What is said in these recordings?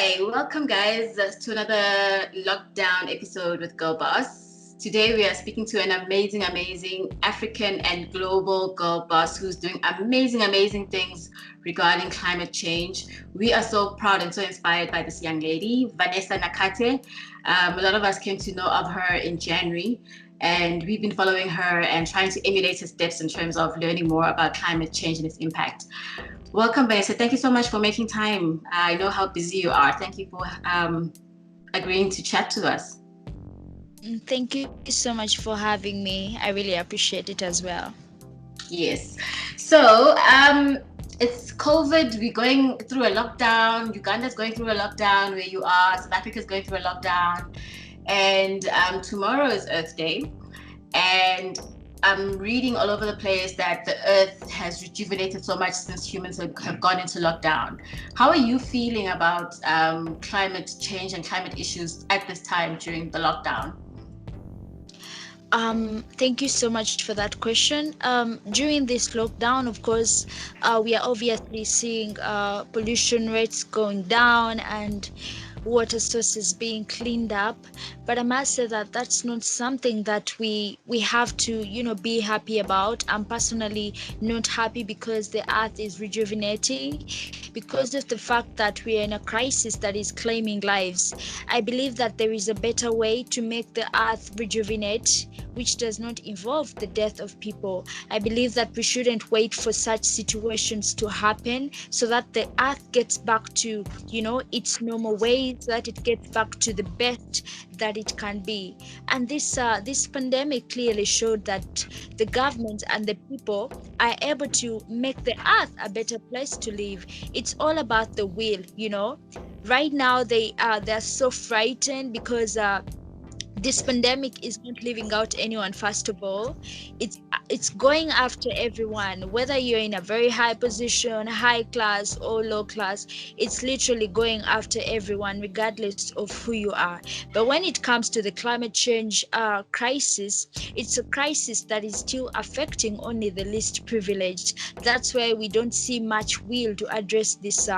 Hi, welcome guys to another lockdown episode with Girl Boss. Today we are speaking to an amazing African and global girl boss who's doing amazing things regarding climate change. We are so proud and so inspired by this young lady, Vanessa Nakate. A lot of us came to know of her in January, and we've been following her and trying to emulate her steps in terms of learning more about climate change and its impact. Welcome, Vanessa. Thank you so much for making time. I know how busy you are. Thank you for agreeing to chat to us. Thank you so much for having me. I really appreciate it as well. Yes. So, it's COVID. We're going through a lockdown. Uganda's going through a lockdown where you are. South Africa's going through a lockdown. And tomorrow is Earth Day. And I'm reading all over the place that the earth has rejuvenated so much since humans have gone into lockdown. How are you feeling about climate change and climate issues at this time during the lockdown? Thank you so much for that question. During this lockdown, of course, we are obviously seeing pollution rates going down and water sources being cleaned up, but I must say that that's not something that we have to be happy about. I'm personally not happy because the earth is rejuvenating, because of the fact that we are in a crisis that is claiming lives. I believe that there is a better way to make the earth rejuvenate, which does not involve the death of people. I believe that we shouldn't wait for such situations to happen so that the earth gets back to its normal ways, that it gets back to the best that it can be. And this pandemic clearly showed that the government and the people are able to make the earth a better place to live. It's all about the will. Right now they're so frightened because this pandemic is not leaving out anyone. First of all, it's going after everyone, whether you're in a very high position, high class or low class. It's literally going after everyone regardless of who you are. But when it comes to the climate change crisis, it's a crisis that is still affecting only the least privileged. That's why we don't see much will to address this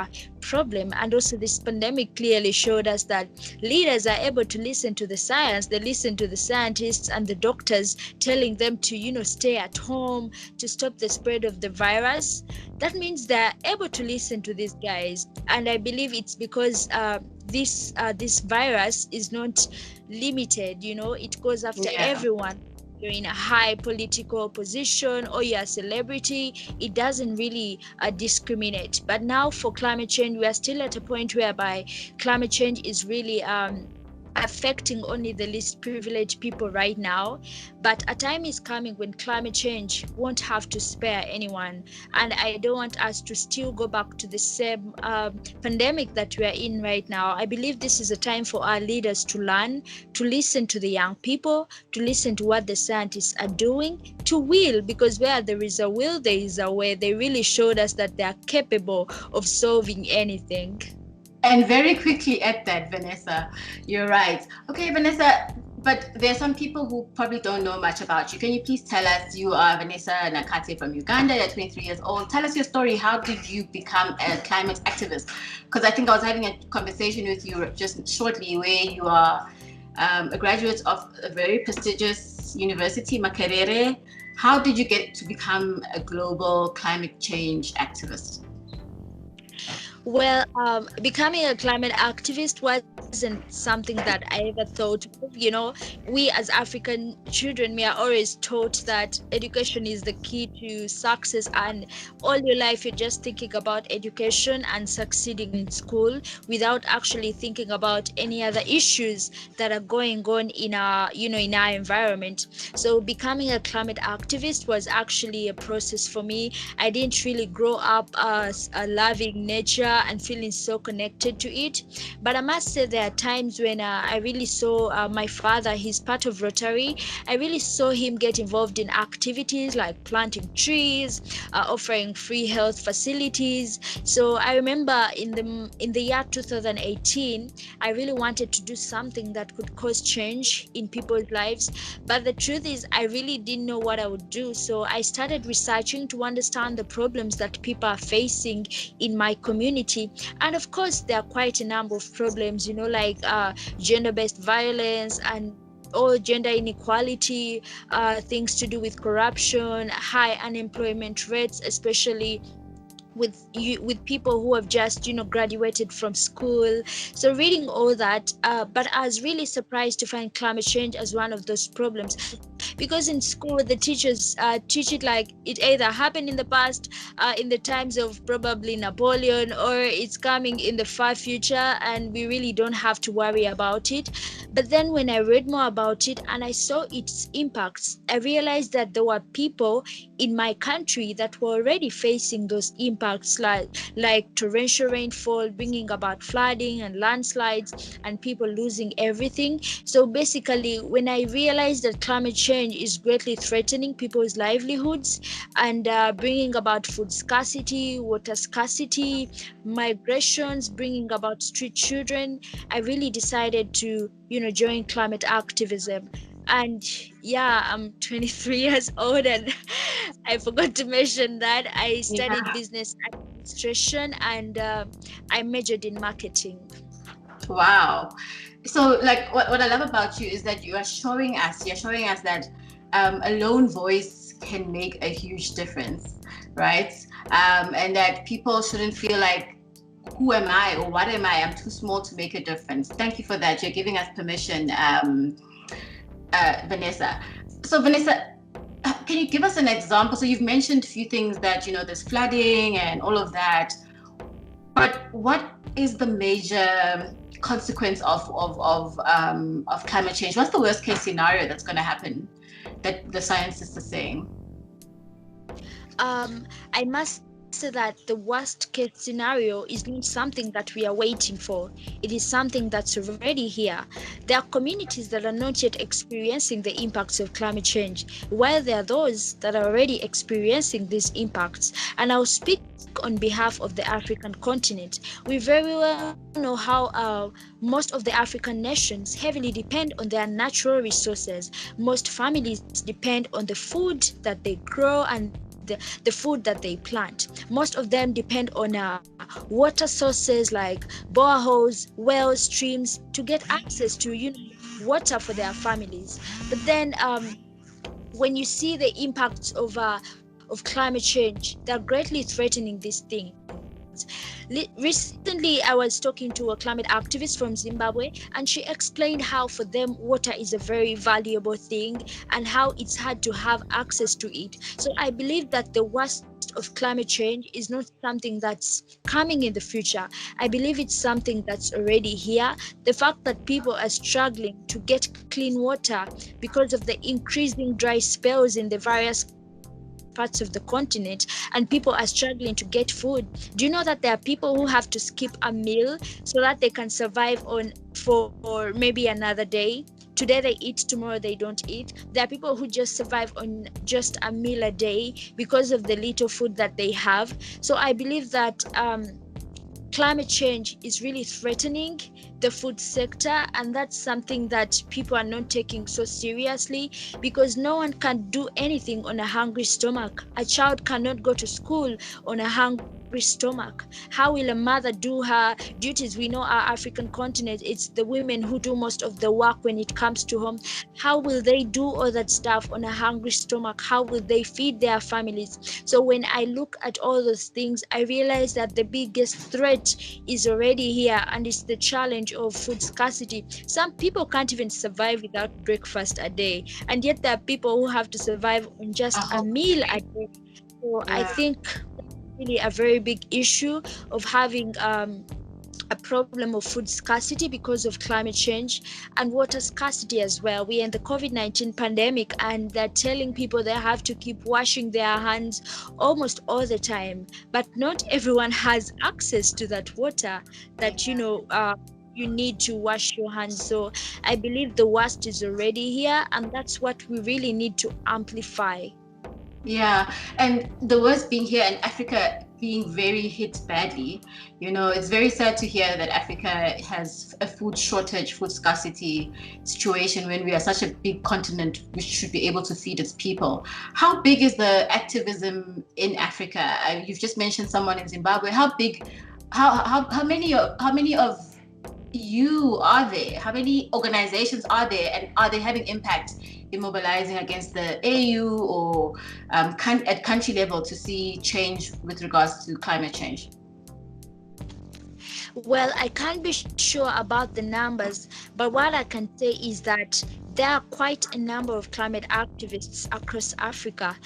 problem. And also this pandemic clearly showed us that leaders are able to listen to the science. They listen to the scientists and the doctors telling them to stay at home, to stop the spread of the virus. That means they're able to listen to these guys, and I believe it's because this virus is not limited. It goes after everyone. You're in a high political position or you're a celebrity, it doesn't really discriminate. But now for climate change, we are still at a point whereby climate change is really affecting only the least privileged people right now. But a time is coming when climate change won't have to spare anyone, and I don't want us to still go back to the same pandemic that we are in right now. I believe this is a time for our leaders to learn, to listen to the young people, to listen to what the scientists are doing, to will, because where there is a will, there is a way. They really showed us that they are capable of solving anything. And very quickly at that, Vanessa, you're right. Okay, Vanessa, but there are some people who probably don't know much about you. Can you please tell us, you are Vanessa Nakate from Uganda, you're 23 years old. Tell us your story. How did you become a climate activist? Because I think I was having a conversation with you just shortly where you are a graduate of a very prestigious university, Makerere. How did you get to become a global climate change activist? Well, becoming a climate activist wasn't something that I ever thought of. We as African children, we are always taught that education is the key to success, and all your life you're just thinking about education and succeeding in school without actually thinking about any other issues that are going on in our environment. So becoming a climate activist was actually a process for me. I didn't really grow up as loving nature and feeling so connected to it, but I must say there there are times when I really saw my father, he's part of Rotary. I really saw him get involved in activities like planting trees, offering free health facilities. So I remember in the year 2018, I really wanted to do something that could cause change in people's lives. But the truth is, I really didn't know what I would do. So I started researching to understand the problems that people are facing in my community. And of course, there are quite a number of problems, like gender-based violence and all gender inequality, things to do with corruption, high unemployment rates, especially with people who have just graduated from school. So reading all that, but I was really surprised to find climate change as one of those problems, because in school the teachers teach it like it either happened in the past, in the times of probably Napoleon, or it's coming in the far future and we really don't have to worry about it. But then when I read more about it and I saw its impacts, I realized that there were people in my country that were already facing those impacts, like torrential rainfall bringing about flooding and landslides and people losing everything. So basically, when I realized that climate change is greatly threatening people's livelihoods and bringing about food scarcity, water scarcity, migrations, bringing about street children, I really decided to join climate activism. And yeah, I'm 23 years old, and I forgot to mention that I studied Yeah. business administration, and I majored in marketing. Wow. So like what I love about you is that you're showing us that a lone voice can make a huge difference, right? And that people shouldn't feel like, who am I or what am I? I'm too small to make a difference. Thank you for that. You're giving us permission, Vanessa. So Vanessa, can you give us an example? So you've mentioned a few things that, there's flooding and all of that, but what is the major consequence of climate change? What's the worst case scenario that's going to happen that the scientists are saying? I must say that the worst case scenario is not something that we are waiting for. It is something that's already here. There are communities that are not yet experiencing the impacts of climate change, while there are those that are already experiencing these impacts. And I'll speak on behalf of the African continent. We very well know how most of the African nations heavily depend on their natural resources. Most families depend on the food that they grow and the food that they plant. Most of them depend on water sources like boreholes, wells, streams to get access to water for their families. But then when you see the impacts of climate change, they're greatly threatening these things. Recently, I was talking to a climate activist from Zimbabwe, and she explained how for them water is a very valuable thing and how it's hard to have access to it. So I believe that the worst of climate change is not something that's coming in the future. I believe it's something that's already here. The fact that people are struggling to get clean water because of the increasing dry spells in the various parts of the continent, and people are struggling to get food. Do you know that there are people who have to skip a meal so that they can survive on for maybe another day? Today they eat, tomorrow they don't eat. There are people who just survive on just a meal a day because of the little food that they have. So I believe that climate change is really threatening the food sector, and that's something that people are not taking so seriously, because no one can do anything on a hungry stomach. A child cannot go to school on a hungry stomach. How will a mother do her duties? We know our African continent, it's the women who do most of the work when it comes to home. How will they do all that stuff on a hungry stomach? How will they feed their families? So when I look at all those things, I realize that the biggest threat is already here, and it's the challenge of food scarcity. Some people can't even survive without breakfast a day, and yet there are people who have to survive on just a meal a day. So I think really a very big issue of having a problem of food scarcity because of climate change, and water scarcity as well. We are in the COVID-19 pandemic, and they're telling people they have to keep washing their hands almost all the time, but not everyone has access to that water that you need to wash your hands. So I believe the worst is already here, and that's what we really need to amplify. Yeah, and the worst being here and Africa being very hit badly. It's very sad to hear that Africa has a food shortage, food scarcity situation when we are such a big continent which should be able to feed its people. How big is the activism in Africa? You've just mentioned someone in Zimbabwe. How big? How many of you are there? How many organizations are there, and are they having impact in mobilizing against the AU or at country level to see change with regards to climate change? Well, I can't be sure about the numbers, but what I can say is that there are quite a number of climate activists across Africa.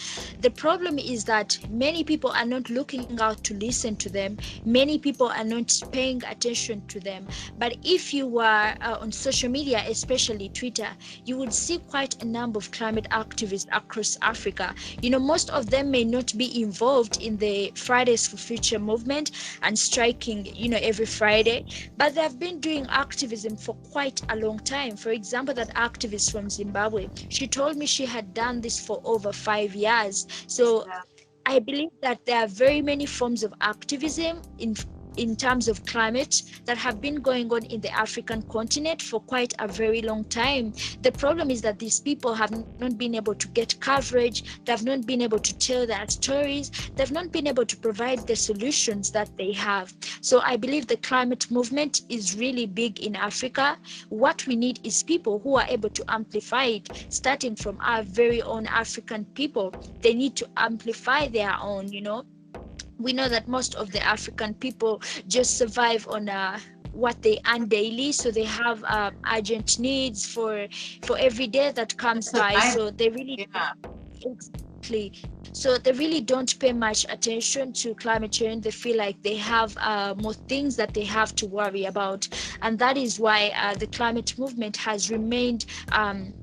The problem is that many people are not looking out to listen to them. Many people are not paying attention to them. But if you were on social media, especially Twitter, you would see quite a number of climate activists across Africa. Most of them may not be involved in the Fridays for Future movement and striking, every Friday, but they have been doing activism for quite a long time. For example, that activist from Zimbabwe, she told me she had done this for over 5 years. So I believe that there are very many forms of activism in terms of climate that have been going on in the African continent for quite a very long time. The problem is that these people have not been able to get coverage, they have not been able to tell their stories, they've not been able to provide the solutions that they have. So I believe the climate movement is really big in Africa. What we need is people who are able to amplify it, starting from our very own African people. They need to amplify their own, We know that most of the African people just survive on what they earn daily, so they have urgent needs for every day that comes by. So they really exactly. So they really don't pay much attention to climate change. They feel like they have more things that they have to worry about. And that is why the climate movement has remained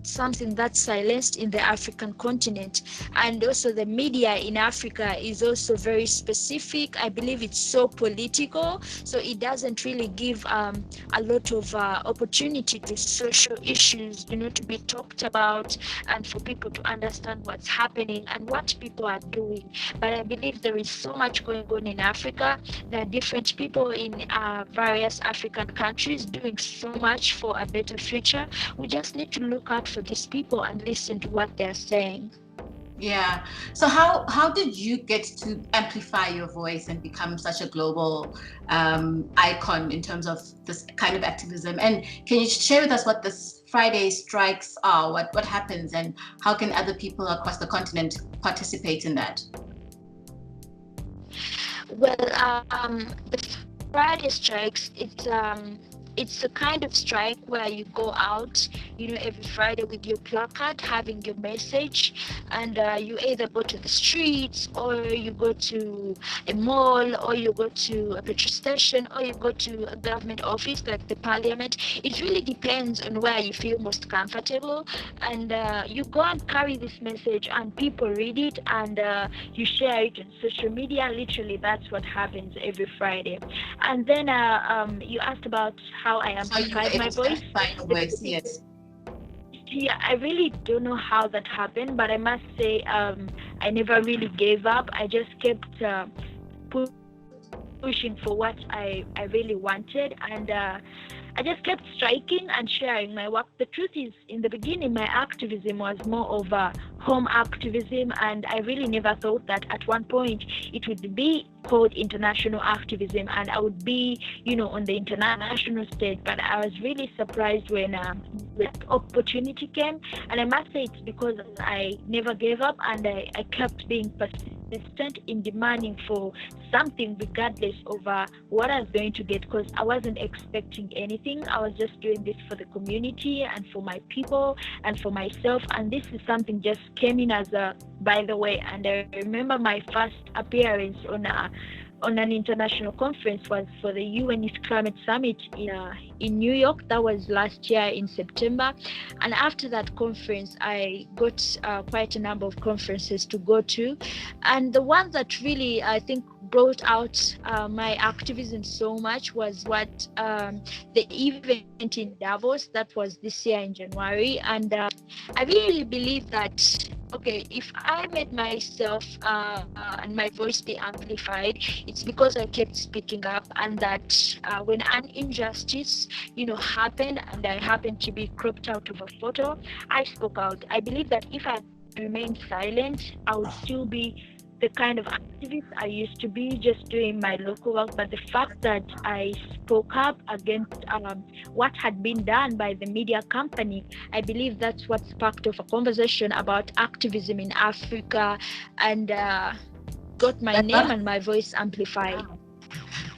something that's silenced in the African continent. And also the media in Africa is also very specific. I believe it's so political. So it doesn't really give a lot of opportunity to social issues, to be talked about and for people to understand what's happening and what people are doing. But I believe there is so much going on in Africa. There are different people in various African countries doing so much for a better future. We just need to look out for these people and listen to what they're saying. Yeah. So how did you get to amplify your voice and become such a global icon in terms of this kind of activism? And can you share with us what this Friday strikes are? What happens, and how can other people across the continent participate in that? Well, the Friday strikes, it's a kind of strike where you go out, every Friday with your placard, having your message, and you either go to the streets, or you go to a mall, or you go to a petrol station, or you go to a government office like the parliament. It really depends on where you feel most comfortable, and you go and carry this message, and people read it, and you share it on social media. Literally, that's what happens every Friday. And then you asked about how I amplified my voice. Yes. Yeah, I really don't know how that happened, but I must say I never really gave up. I just kept pushing for what I really wanted, and I just kept striking and sharing my work. The truth is, in the beginning, my activism was more of a home activism, and I really never thought that at one point it would be called international activism and I would be, on the international stage. But I was really surprised when the opportunity came, and I must say it's because I never gave up, and I kept being persistent in demanding for something regardless of what I was going to get, because I wasn't expecting anything. I was just doing this for the community and for my people and for myself, and this is something just came in as a by the way. And I remember my first appearance on an international conference was for the UN Youth Climate Summit in New York. That was last year in September. And after that conference, I got quite a number of conferences to go to. And the one that really, I think, brought out my activism so much was what the event in Davos that was this year in January. And I really believe that, okay, if I made myself and my voice be amplified, it's because I kept speaking up, and that when an injustice, happened and I happened to be cropped out of a photo, I spoke out. I believe that if I remained silent, I would still be the kind of activist I used to be, just doing my local work. But the fact that I spoke up against what had been done by the media company, I believe that's what sparked off a conversation about activism in Africa, and got my name and my voice amplified.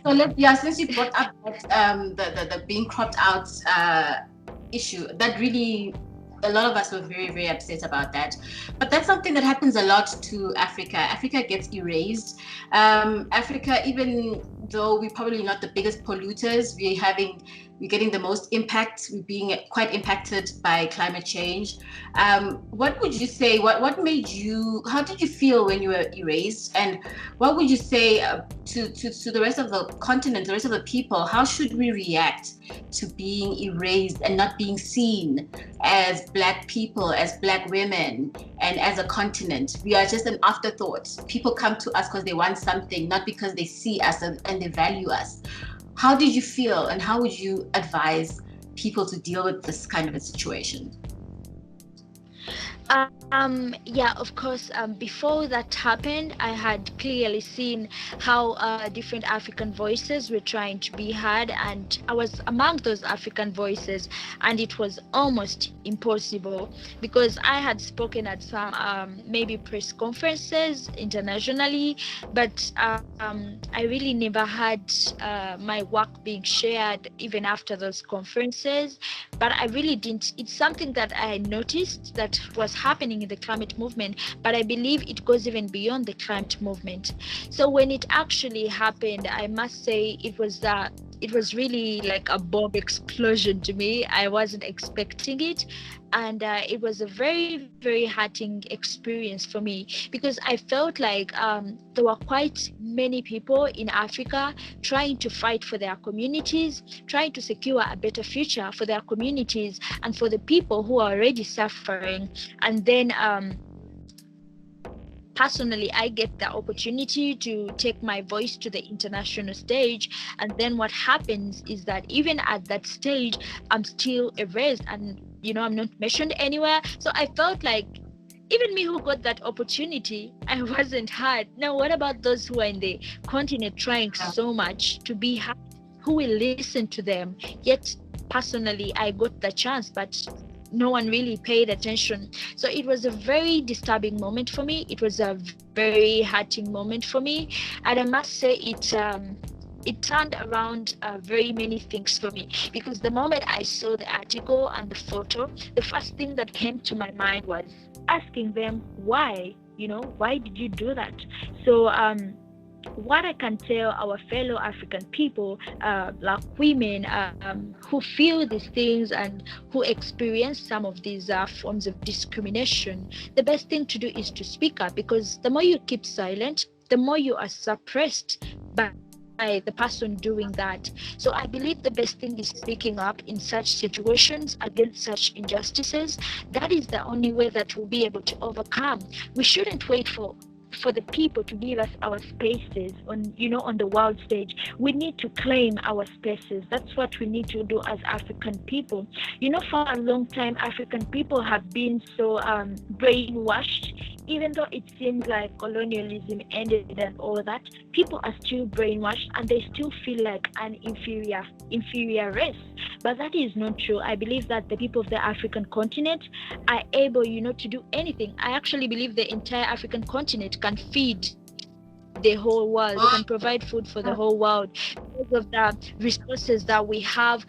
So since you brought up that the being cropped out issue, that really, a lot of us were very, very upset about that. But that's something that happens a lot to Africa. Africa gets erased. Africa, even though we're probably not the biggest polluters, we're getting the most impact. We're being quite impacted by climate change. What would you say, what made you, how did you feel when you were erased? And what would you say to the rest of the continent, the rest of the people? How should we react to being erased and not being seen as Black people, as Black women, and as a continent? We are just an afterthought. People come to us because they want something, not because they see us and they value us. How did you feel, and how would you advise people to deal with this kind of a situation? Yeah, of course. Before that happened, I had clearly seen how different African voices were trying to be heard, and I was among those African voices, and it was almost impossible because I had spoken at some maybe press conferences internationally, but I really never had my work being shared even after those conferences. But I really didn't. It's something that I noticed that was happening in the climate movement, but I believe it goes even beyond the climate movement. So when it actually happened, I must say it was really like a bomb explosion to me. I wasn't expecting it, and it was a very, very hurting experience for me, because I felt like there were quite many people in Africa trying to fight for their communities, trying to secure a better future for their communities and for the people who are already suffering. And then personally, I get the opportunity to take my voice to the international stage, and then what happens is that even at that stage, I'm still erased, and I'm not mentioned anywhere. So I felt like even me who got that opportunity, I wasn't heard. Now what about those who are in the continent trying so much to be heard? Who will listen to them? Yet personally, I got the chance, but no one really paid attention. So it was a very disturbing moment for me. It was a very hurting moment for me, and I must say it turned around very many things for me, because the moment I saw the article and the photo, the first thing that came to my mind was asking them why. Why did you do that? So what I can tell our fellow African people, like women who feel these things and who experience some of these forms of discrimination, the best thing to do is to speak up, because the more you keep silent, the more you are suppressed by the person doing that. So I believe the best thing is speaking up in such situations against such injustices. That is the only way that we'll be able to overcome. We shouldn't wait for the people to give us our spaces on the world stage. We need to claim our spaces. That's what we need to do as African people. For a long time, African people have been so brainwashed. Even though it seems like colonialism ended and all that, people are still brainwashed, and they still feel like an inferior race. But that is not true. I believe that the people of the African continent are able, to do anything. I actually believe the entire African continent can feed the whole world, can provide food for the whole world. because of the resources that we have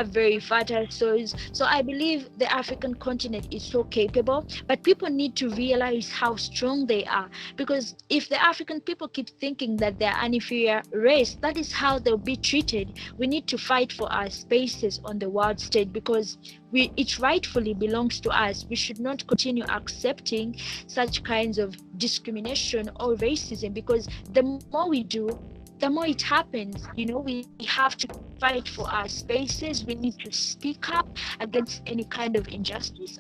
very fertile soils. So I believe the African continent is so capable, but people need to realize how strong they are. Because if the African people keep thinking that they're an inferior race, that is how they'll be treated. We need to fight for our spaces on the world stage, because it rightfully belongs to us. We should not continue accepting such kinds of discrimination or racism, because the more we do, the more it happens. We have to fight for our spaces. We need to speak up against any kind of injustice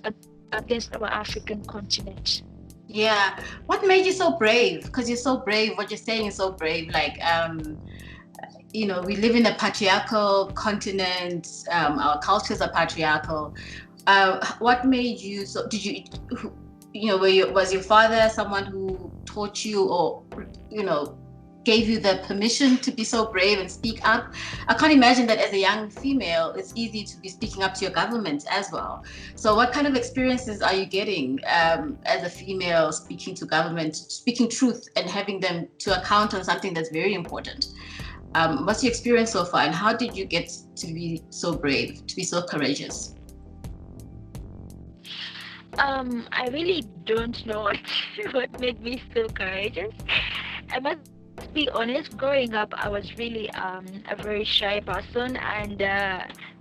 against our African continent. Yeah. What made you so brave? Because you're so brave. What you're saying is so brave. Like, we live in a patriarchal continent. Our cultures are patriarchal. What made you so? Did you, was your father someone who taught you, or gave you the permission to be so brave and speak up? I can't imagine that as a young female, it's easy to be speaking up to your government as well. So what kind of experiences are you getting as a female speaking to government, speaking truth and having them to account on something that's very important? What's your experience so far, and how did you get to be so brave, to be so courageous? I really don't know what made me so courageous. I must be honest, growing up, I was really a very shy person, and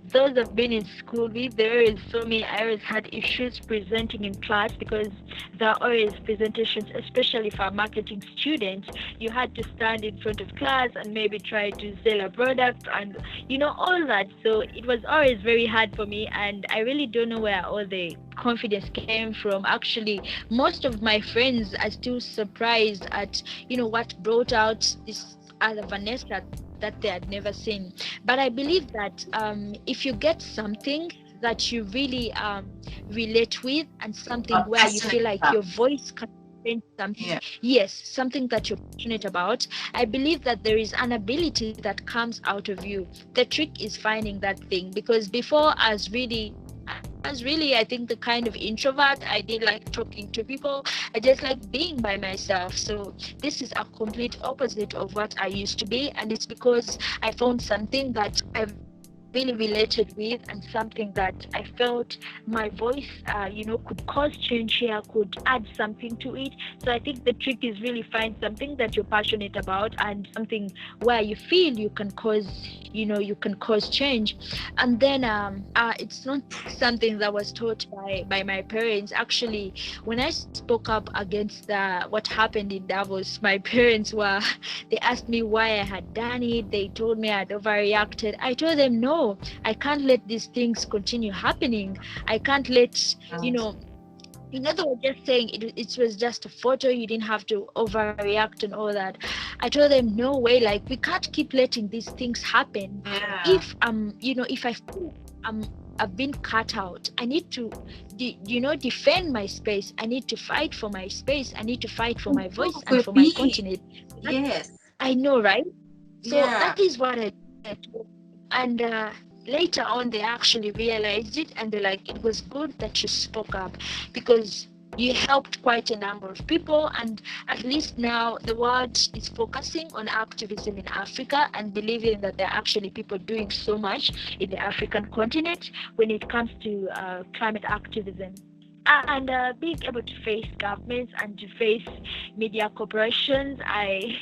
those I've been in school with, there is so many. I always had issues presenting in class, because there are always presentations, especially for a marketing student. You had to stand in front of class and maybe try to sell a product and all that. So it was always very hard for me, and I really don't know where all the confidence came from. Actually, most of my friends are still surprised at what brought out this other Vanessa that they had never seen. But I believe that if you get something that you really relate with, and something where you feel like your voice can change something, yes, something that you're passionate about, I believe that there is an ability that comes out of you. The trick is finding that thing, because before I was really, I think, the kind of introvert. I didn't like talking to people. I just like being by myself. So this is a complete opposite of what I used to be, and it's because I found something that I really related with, and something that I felt my voice could cause change here, could add something to it. So I think the trick is really find something that you're passionate about, and something where you feel you can cause change. And then it's not something that was taught by my parents. Actually, when I spoke up against what happened in Davos, my parents they asked me why I had done it. They told me I had overreacted. I told them, no, I can't let these things continue happening. I can't let, they were just saying it was just a photo, you didn't have to overreact and all that. I told them, no way, like, we can't keep letting these things happen. If if I feel I've been cut out, I need to defend my space. I need to fight for my space. I need to fight for my voice and for my continent. Yes, I know, right? So that is what I did. And later on, they actually realized it, and they're like, it was good that you spoke up, because you helped quite a number of people, and at least now the world is focusing on activism in Africa and believing that there are actually people doing so much in the African continent when it comes to climate activism. And being able to face governments and to face media corporations, I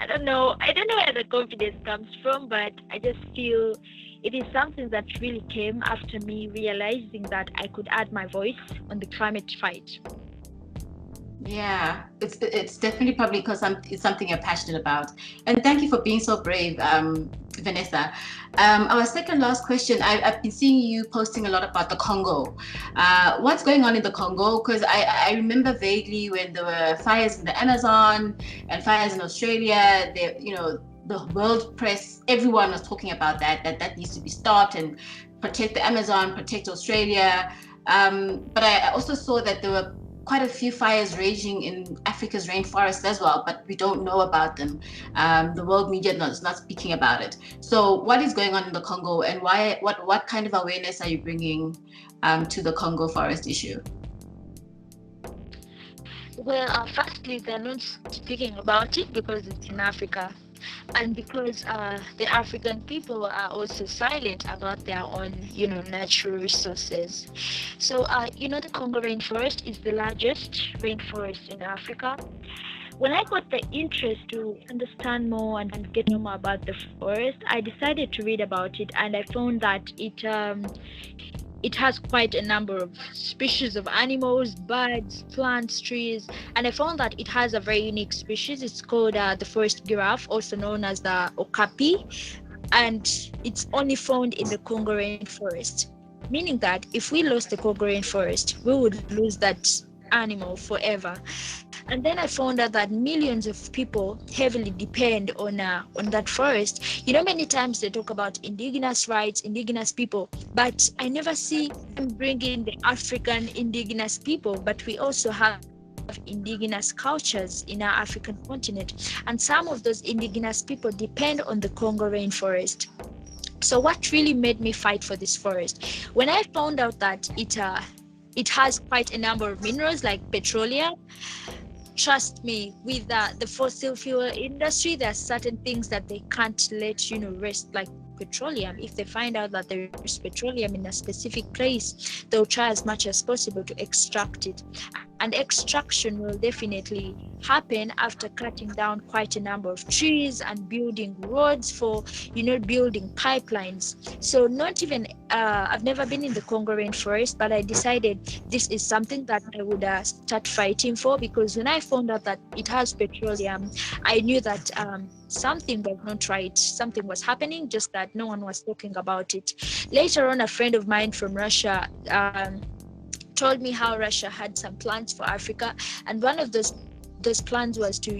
don't know where the confidence comes from, but I just feel it is something that really came after me realizing that I could add my voice on the climate fight. Yeah, it's definitely probably because it's something you're passionate about. And thank you for being so brave, Vanessa. Our second last question, I've been seeing you posting a lot about the Congo. What's going on in the Congo? Because I remember vaguely when there were fires in the Amazon and fires in Australia, the world press, everyone was talking about that needs to be stopped, and protect the Amazon, protect Australia. But I also saw that there were quite a few fires raging in Africa's rainforest as well, but we don't know about them. The world media is not speaking about it. So what is going on in the Congo, and what kind of awareness are you bringing to the Congo forest issue? Well, firstly, they're not speaking about it because it's in Africa. and because the African people are also silent about their own, natural resources. So, the Congo rainforest is the largest rainforest in Africa. When I got the interest to understand more and get to know more about the forest, I decided to read about it, and I found that it has quite a number of species of animals, birds, plants, trees, and I found that it has a very unique species. It's called the forest giraffe, also known as the okapi, and it's only found in the Congo rainforest. Meaning that if we lost the Congo rainforest, we would lose that animal forever. And then I found out that millions of people heavily depend on that forest. Many times they talk about indigenous rights, indigenous people, but I never see them bringing the African indigenous people. But we also have indigenous cultures in our African continent, and some of those indigenous people depend on the Congo rainforest. So what really made me fight for this forest? When I found out that it has quite a number of minerals like petroleum. Trust me, with the fossil fuel industry, there are certain things that they can't let rest, like petroleum. If they find out that there is petroleum in a specific place, they'll try as much as possible to extract it. And extraction will definitely happen after cutting down quite a number of trees and building roads for building pipelines. So not even I've never been in the Congo rainforest, but I decided this is something that I would start fighting for, because when I found out that it has petroleum, I knew that something was not right, something was happening, just that no one was talking about it. Later on, a friend of mine from Russia told me how Russia had some plans for Africa, and one of those plans was to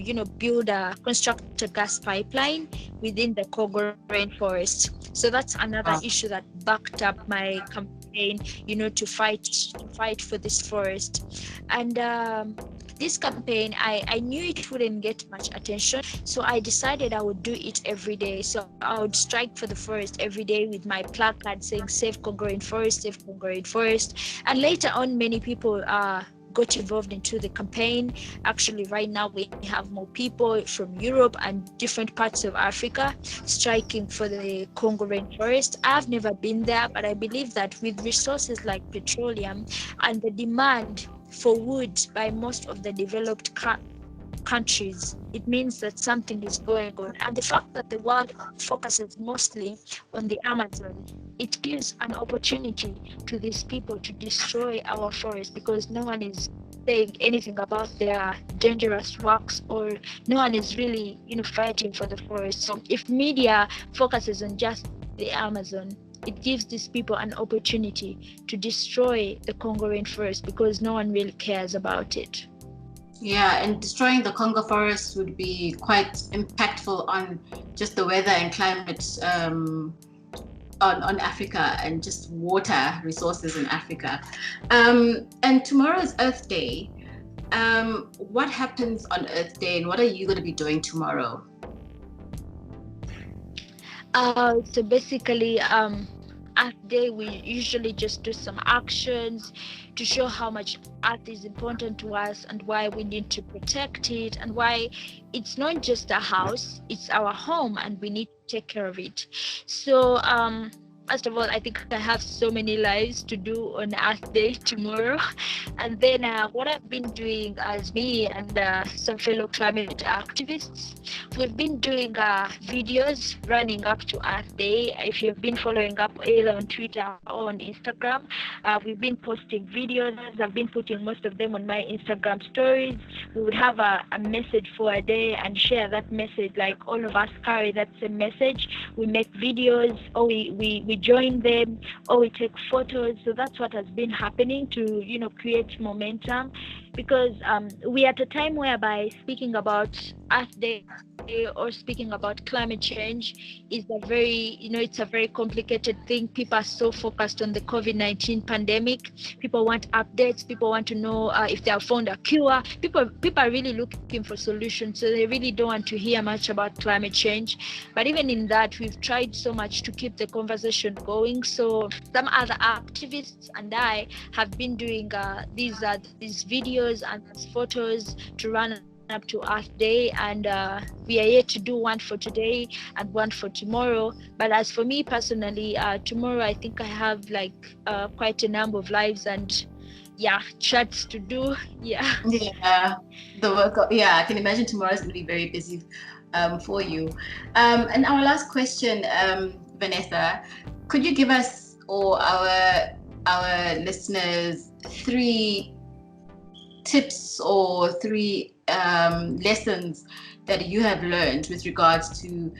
construct a gas pipeline within the Congo rainforest. So that's another issue that backed up my campaign, to fight for this forest. And this campaign, I knew it wouldn't get much attention, so I decided I would do it every day. So I would strike for the forest every day with my placard saying "Save Congo rainforest, save Congo rainforest." And later on, many people got involved into the campaign. Actually, right now we have more people from Europe and different parts of Africa striking for the Congo rainforest. I've never been there, but I believe that with resources like petroleum and the demand for wood by most of the developed countries, it means that something is going on. And the fact that the world focuses mostly on the Amazon, it gives an opportunity to these people to destroy our forest, because no one is saying anything about their dangerous works, or no one is really fighting for the forest. So if media focuses on just the Amazon, it gives these people an opportunity to destroy the Congo rainforest, because no one really cares about it. Yeah, and destroying the Congo forest would be quite impactful on just the weather and climate on Africa, and just water resources in Africa. And tomorrow is Earth Day. What happens on Earth Day, and what are you going to be doing tomorrow? So basically, Earth Day, we usually just do some actions to show how much Earth is important to us, and why we need to protect it, and why it's not just a house, it's our home, and we need to take care of it. So first of all, I think I have so many lives to do on Earth Day tomorrow. And then what I've been doing as me and some fellow climate activists, we've been doing videos running up to Earth Day. If you've been following up either on Twitter or on Instagram, we've been posting videos. I've been putting most of them on my Instagram stories. We would have a message for a day and share that message, like all of us carry that same message. We make videos, or we join them, or we take photos. So that's what has been happening to create momentum, because we are at a time whereby speaking about Earth Day or speaking about climate change is a very it's a very complicated thing. People are so focused on the COVID-19 pandemic. People want updates. People want to know if they have found a cure. People are really looking for solutions, so they really don't want to hear much about climate change. But even in that, we've tried so much to keep the conversation going. So some other activists and I have been doing these videos and photos to run up to Earth Day, and we are yet to do one for today and one for tomorrow. But as for me personally, tomorrow I think I have like quite a number of lives and chats to do. Yeah, the work. Yeah, I can imagine tomorrow's going to be very busy for you. And our last question, Vanessa, could you give us or our listeners 3 tips or 3 lessons that you have learned with regards to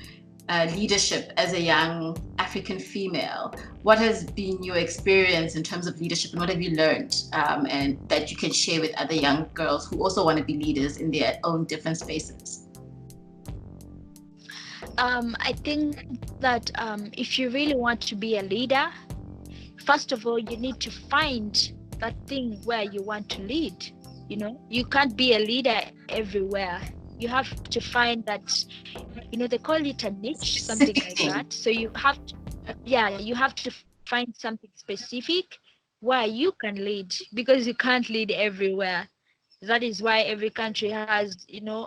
leadership as a young African female? What has been your experience in terms of leadership, and what have you learned, and that you can share with other young girls who also want to be leaders in their own different spaces? I think that if you really want to be a leader, first of all, you need to find that thing where you want to lead. You can't be a leader everywhere. You have to find that, they call it a niche, something Specific like thing. that. So you have to, you have to find something specific where you can lead, because you can't lead everywhere. That is why every country has,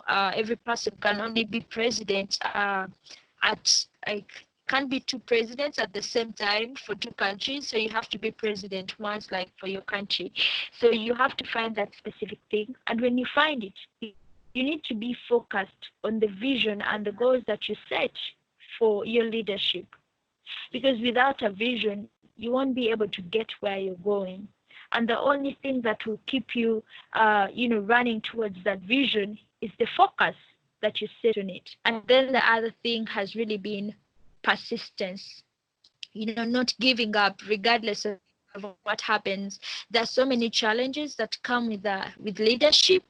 every person can only be president at like can't be 2 presidents at the same time for 2 countries. So you have to be president once, like for your country. So you have to find that specific thing, and when you find it, you need to be focused on the vision and the goals that you set for your leadership, because without a vision you won't be able to get where you're going. And the only thing that will keep you running towards that vision is the focus that you set on it. And then the other thing has really been persistence, not giving up regardless of what happens. There are so many challenges that come with leadership,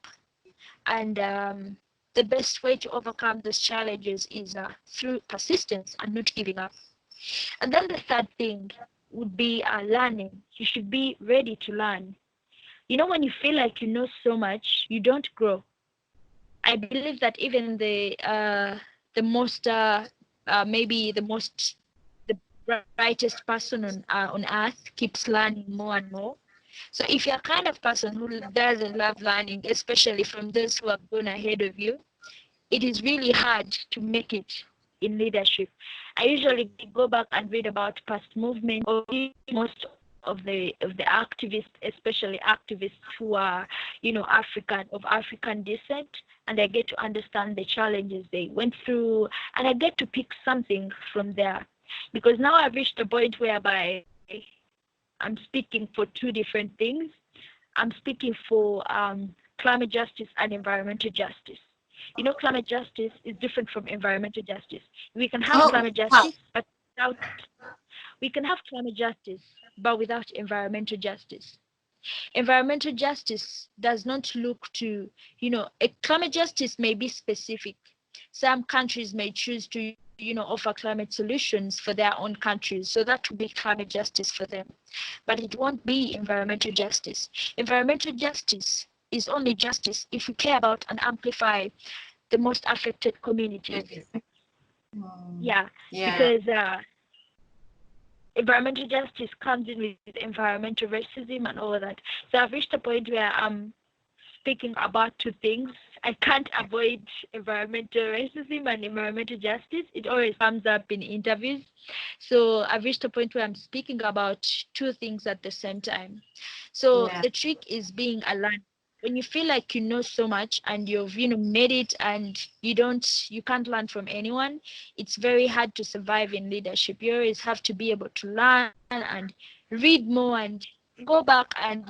and the best way to overcome those challenges is through persistence and not giving up. And then the third thing would be learning. You should be ready to learn. When you feel like you know so much, you don't grow. I believe that even the most maybe the brightest person on earth keeps learning more and more. So if you're kind of person who doesn't love learning, especially from those who have gone ahead of you, it is really hard to make it in leadership. I usually go back and read about past movements, or most of the activists, especially activists who are, of African descent, and I get to understand the challenges they went through, and I get to pick something from there. Because now I've reached a point whereby I'm speaking for 2 different things. I'm speaking for climate justice and environmental justice. Climate justice is different from environmental justice. We can have Oh, climate wow. justice, but without we can have climate justice, but without environmental justice. Environmental justice does not look to, climate justice may be specific. Some countries may choose to, offer climate solutions for their own countries. So that would be climate justice for them. But it won't be environmental justice. Environmental justice is only justice if we care about and amplify the most affected communities. Yeah, Yeah. because environmental justice comes in with environmental racism and all of that. So I've reached a point where I'm speaking about 2 things. I can't avoid environmental racism and environmental justice. It always comes up in interviews. So I've reached a point where I'm speaking about 2 things at the same time. So Yeah. the trick is being aligned. When you feel like you know so much and you've made it, and you can't learn from anyone, it's very hard to survive in leadership. You always have to be able to learn and read more and go back, and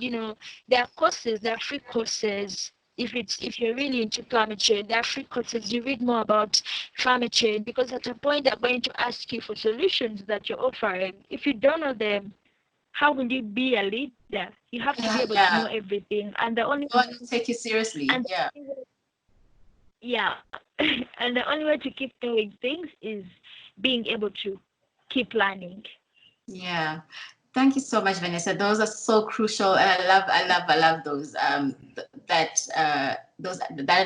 there are courses, there are free courses. If you're really into climate change, there are free courses. You read more about climate change, because at a point they're going to ask you for solutions that you're offering. If you don't know them, how will you be a leader? You have to be able to know Yeah. everything, and the only I want to take you seriously. and Yeah. yeah, and the only way to keep knowing things is being able to keep learning. Yeah. Thank you so much, Vanessa. Those are so crucial, and I love those that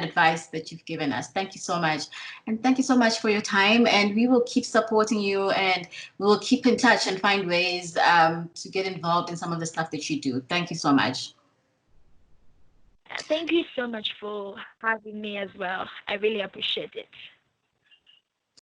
advice that you've given us. Thank you so much, and thank you so much for your time. And we will keep supporting you, and we will keep in touch and find ways to get involved in some of the stuff that you do. Thank you so much. Thank you so much for having me as well. I really appreciate it.